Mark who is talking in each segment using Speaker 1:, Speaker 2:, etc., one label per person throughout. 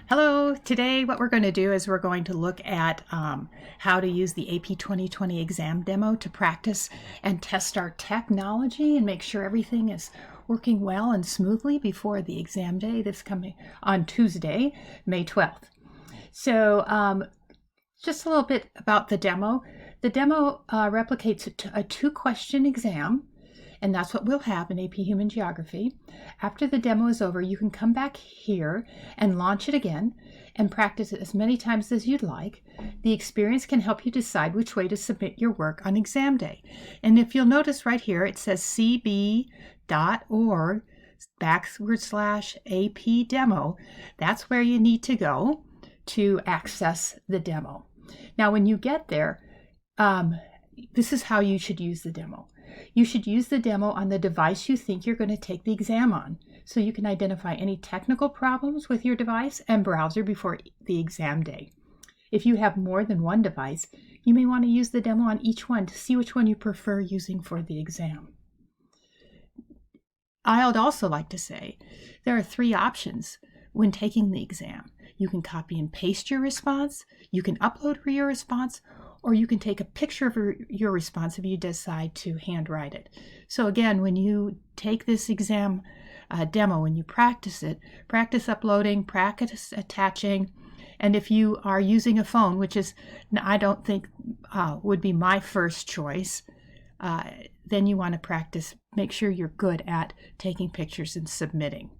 Speaker 1: Hello, today what we're going to do is we're going to look at how to use the AP 2020 exam demo to practice and test our technology and make sure everything is working well and smoothly before the exam day this coming on Tuesday, May 12th. So just a little bit about the demo. The demo replicates a two-question exam, and that's what we'll have in AP Human Geography. After the demo is over, you can come back here and launch it again and practice it as many times as you'd like. The experience can help you decide which way to submit your work on exam day. And if you'll notice right here, it says cb.org/AP demo. That's where you need to go to access the demo. Now, when you get there, this is how you should use the demo. You should use the demo on the device you think you're going to take the exam on, so you can identify any technical problems with your device and browser before the exam day. If you have more than one device, you may want to use the demo on each one to see which one you prefer using for the exam. I would also like to say there are three options when taking the exam. You can copy and paste your response, you can upload your response, or you can take a picture of your response if you decide to handwrite it. So again, when you take this exam demo, when you practice it, practice uploading, practice attaching, and if you are using a phone, which is, I don't think would be my first choice, then you want to practice, make sure you're good at taking pictures and submitting.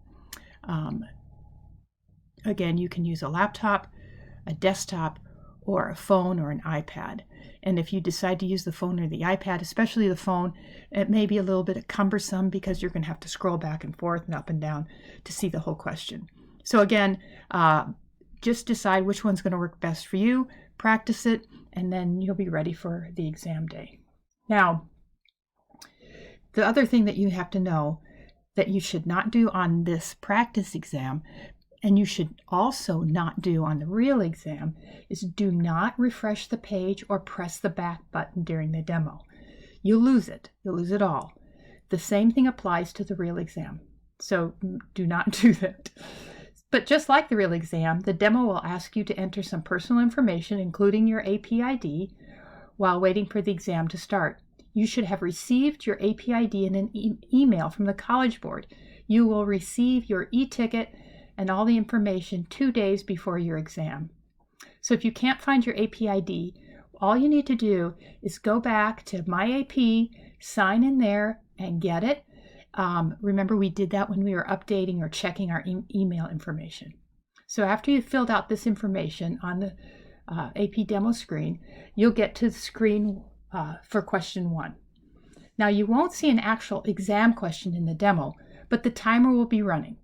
Speaker 1: Again, you can use a laptop, a desktop, or a phone or an iPad. And if you decide to use the phone or the iPad, especially the phone, it may be a little bit cumbersome because you're going to have to scroll back and forth and up and down to see the whole question. So again, just decide which one's going to work best for you, practice it, and then you'll be ready for the exam day. Now, the other thing that you have to know that you should not do on this practice exam, and you should also not do on the real exam, is do not refresh the page or press the back button during the demo. You'll lose it. You'll lose it all. The same thing applies to the real exam. So do not do that. But just like the real exam, the demo will ask you to enter some personal information, including your AP ID, while waiting for the exam to start. You should have received your AP ID in an email from the College Board. You will receive your e-ticket and all the information 2 days before your exam. So if you can't find your AP ID, all you need to do is go back to My AP, sign in there, and get it. Remember, we did that when we were updating or checking our email information. So after you've filled out this information on the AP demo screen, you'll get to the screen for question 1. Now, you won't see an actual exam question in the demo, but the timer will be running.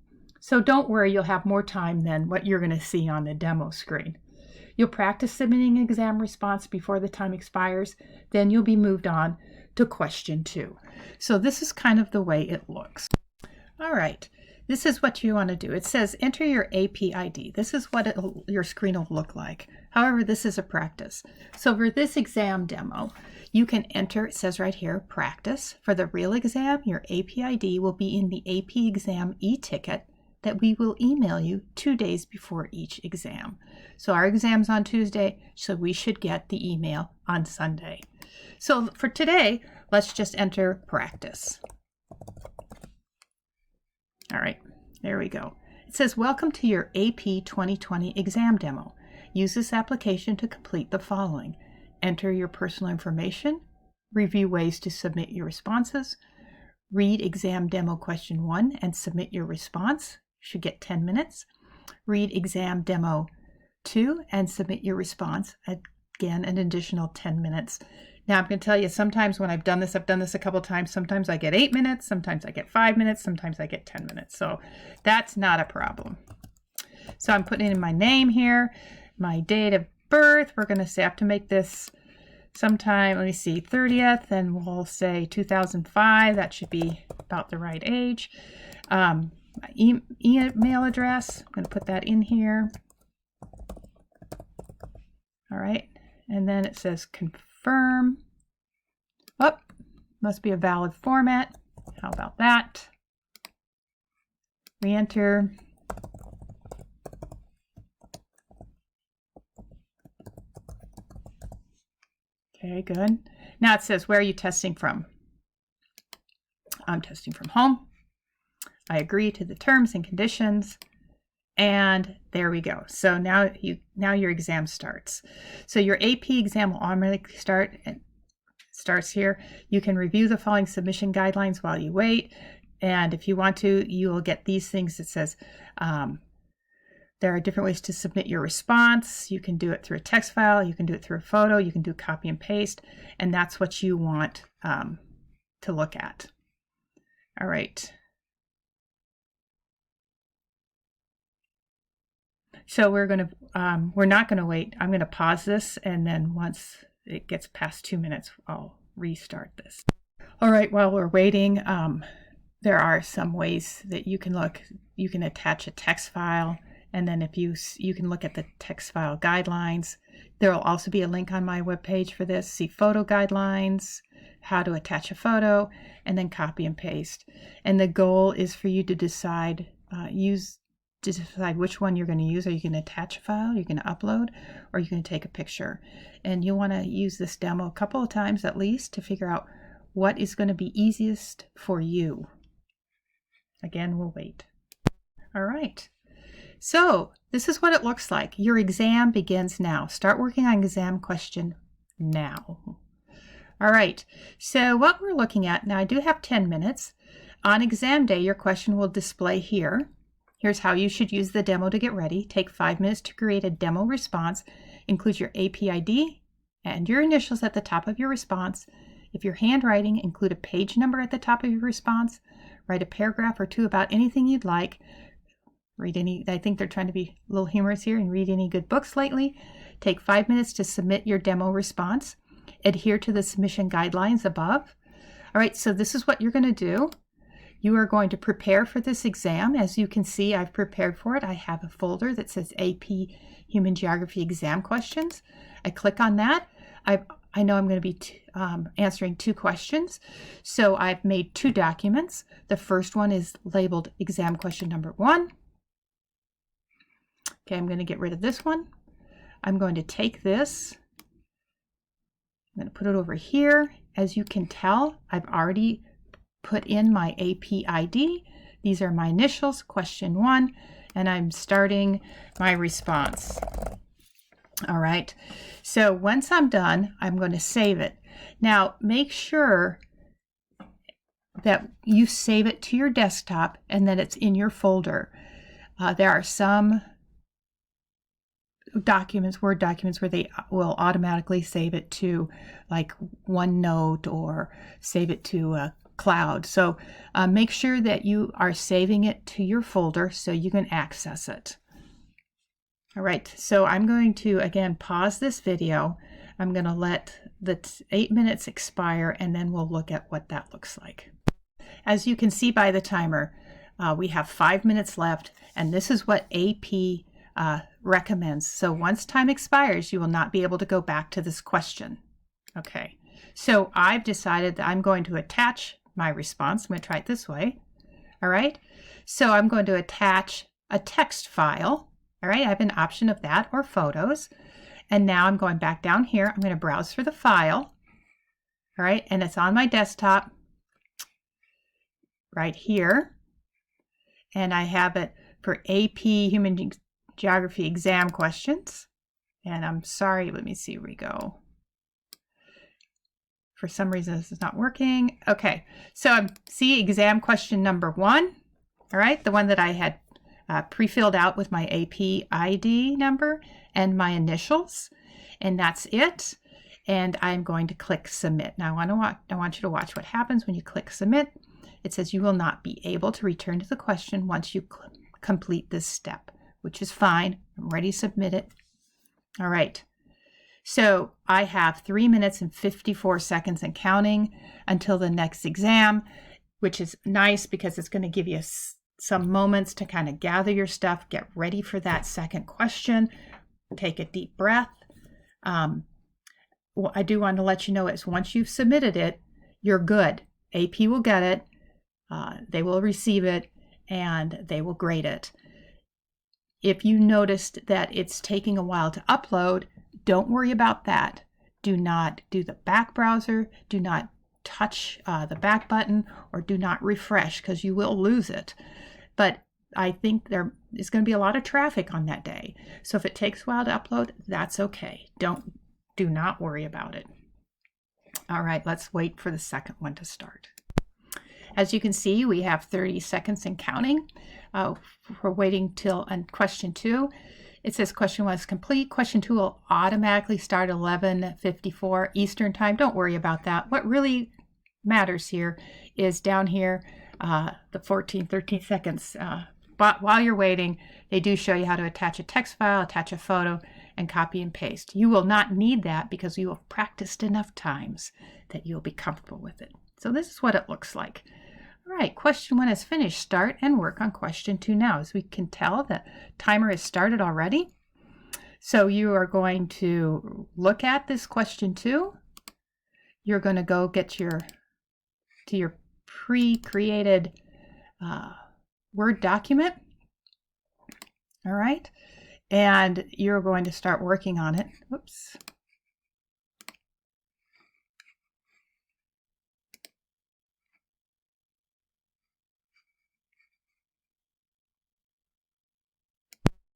Speaker 1: So don't worry, you'll have more time than what you're going to see on the demo screen. You'll practice submitting an exam response before the time expires, then you'll be moved on to question 2. So this is kind of the way it looks. All right, this is what you want to do. It says enter your AP ID. This is what your screen will look like. However, this is a practice. So for this exam demo, you can enter, it says right here, practice. For the real exam, your AP ID will be in the AP exam e-ticket that we will email you 2 days before each exam. So our exam's on Tuesday, so we should get the email on Sunday. So for today, let's just enter practice. All right, there we go. It says, welcome to your AP 2020 exam demo. Use this application to complete the following. Enter your personal information, review ways to submit your responses, read exam demo question 1 and submit your response. Should get 10 minutes. Read exam demo 2 and submit your response. Again, an additional 10 minutes. Now I'm going to tell you, sometimes when I've done this a couple times. Sometimes I get 8 minutes, sometimes I get 5 minutes, sometimes I get 10 minutes. So that's not a problem. So I'm putting in my name here, my date of birth. We're going to say I have to make this sometime, let me see, 30th, and we'll say 2005. That should be about the right age. My email address, I'm going to put that in here. All right, and then it says confirm. Oh, must be a valid format. How about that? Re-enter. Okay, good. Now it says, where are you testing from? I'm testing from home. I agree to the terms and conditions. And there we go. So now your exam starts. So your AP exam will automatically start. It starts here. You can review the following submission guidelines while you wait. And if you want to, you will get these things that says there are different ways to submit your response. You can do it through a text file. You can do it through a photo. You can do copy and paste. And that's what you want to look at. All right. So we're not going to wait. I'm going to pause this, and then once it gets past 2 minutes, I'll restart this. All right, while we're waiting, there are some ways that you can look. You can attach a text file, and then if you can look at the text file guidelines. There will also be a link on my webpage for this. See photo guidelines, how to attach a photo, and then copy and paste. And the goal is for you to decide, which one you're going to use. Are you going to attach a file, you're going to upload, or you're going to take a picture? And you want to use this demo a couple of times at least to figure out what is going to be easiest for you. Again, we'll wait. All right. So this is what it looks like. Your exam begins now. Start working on exam question now. All right. So what we're looking at now, I do have 10 minutes. On exam day, your question will display here. Here's how you should use the demo to get ready. Take 5 minutes to create a demo response. Include your AP ID and your initials at the top of your response. If you're handwriting, include a page number at the top of your response. Write a paragraph or two about anything you'd like. I think they're trying to be a little humorous here, and read any good books lately. Take 5 minutes to submit your demo response. Adhere to the submission guidelines above. All right, so this is what you're going to do. You are going to prepare for this exam. As you can see, I've prepared for it. I have a folder that says AP Human Geography Exam Questions. I click on that. I know I'm going to be answering 2 questions. So I've made 2 documents. The first one is labeled Exam Question Number 1. Okay, I'm going to get rid of this one. I'm going to take this. I'm going to put it over here. As you can tell, I've already put in my AP ID. These are my initials, question 1, and I'm starting my response. All right, so once I'm done, I'm going to save it. Now, make sure that you save it to your desktop and that it's in your folder. There are some documents, Word documents, where they will automatically save it to like OneNote or save it to a cloud. So make sure that you are saving it to your folder so you can access it. All right, so I'm going to, again, pause this video. I'm going to let the 8 minutes expire, and then we'll look at what that looks like. As you can see by the timer, we have 5 minutes left, and this is what AP recommends. So once time expires, you will not be able to go back to this question. Okay, so I've decided that I'm going to attach my response. I'm going to try it this way. All right, so I'm going to attach a text file. All right, I have an option of that or photos. And now I'm going back down here. I'm going to browse for the file. All right, and it's on my desktop right here. And I have it for AP Human Geography Exam Questions. And I'm sorry, let me see, here we go. For some reason, this is not working. Okay, so see exam question number 1. All right, the one that I had pre-filled out with my AP ID number and my initials, and that's it. And I'm going to click submit. Now I want you to watch what happens when you click submit. It says you will not be able to return to the question once you complete this step, which is fine. I'm ready to submit it. All right. So I have 3 minutes and 54 seconds and counting until the next exam, which is nice because it's going to give you some moments to kind of gather your stuff, get ready for that second question, take a deep breath. Well, I do want to let you know is once you've submitted it, you're good. AP will get it, they will receive it, and they will grade it. If you noticed that it's taking a while to upload, don't worry about that. Do not do the back browser. Do not touch the back button, or do not refresh, because you will lose it. But I think there is going to be a lot of traffic on that day. So if it takes a while to upload, that's okay. Do not worry about it. All right, let's wait for the second one to start. As you can see, we have 30 seconds and counting. We're waiting till question 2. It says question 1 is complete. Question 2 will automatically start at 11:54 Eastern time. Don't worry about that. What really matters here is down here, the 13 seconds. But while you're waiting, they do show you how to attach a text file, attach a photo, and copy and paste. You will not need that because you have practiced enough times that you'll be comfortable with it. So this is what it looks like. All right, question 1 is finished. Start and work on question 2 now. As we can tell, the timer has started already. So you are going to look at this question 2. You're going to go get to your pre-created Word document. All right, and you're going to start working on it. Whoops.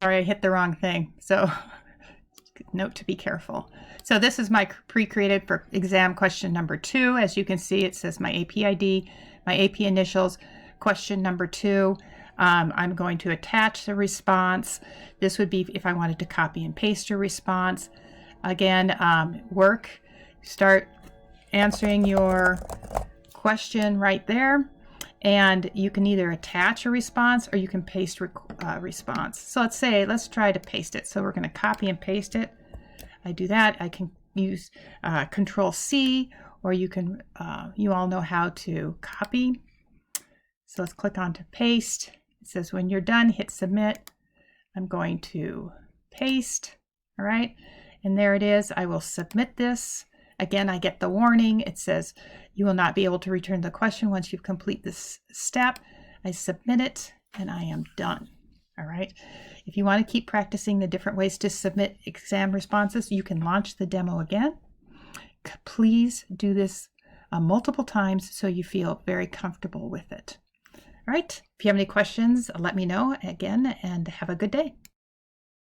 Speaker 1: Sorry, I hit the wrong thing. So note to be careful. So this is my pre-created for exam question number 2. As you can see, it says my AP ID, my AP initials, question number 2. I'm going to attach the response. This would be if I wanted to copy and paste your response. Again, start answering your question right there. And you can either attach a response or you can paste response. So let's try to paste it. So we're going to copy and paste it. I do that. I can use Control C, or you can, you all know how to copy. So let's click on to paste. It says when you're done, hit submit. I'm going to paste. All right. And there it is. I will submit this. Again, I get the warning. It says you will not be able to return the question once you complete this step. I submit it and I am done. All right. If you want to keep practicing the different ways to submit exam responses, you can launch the demo again. Please do this multiple times so you feel very comfortable with it. All right. If you have any questions, let me know again, and have a good day.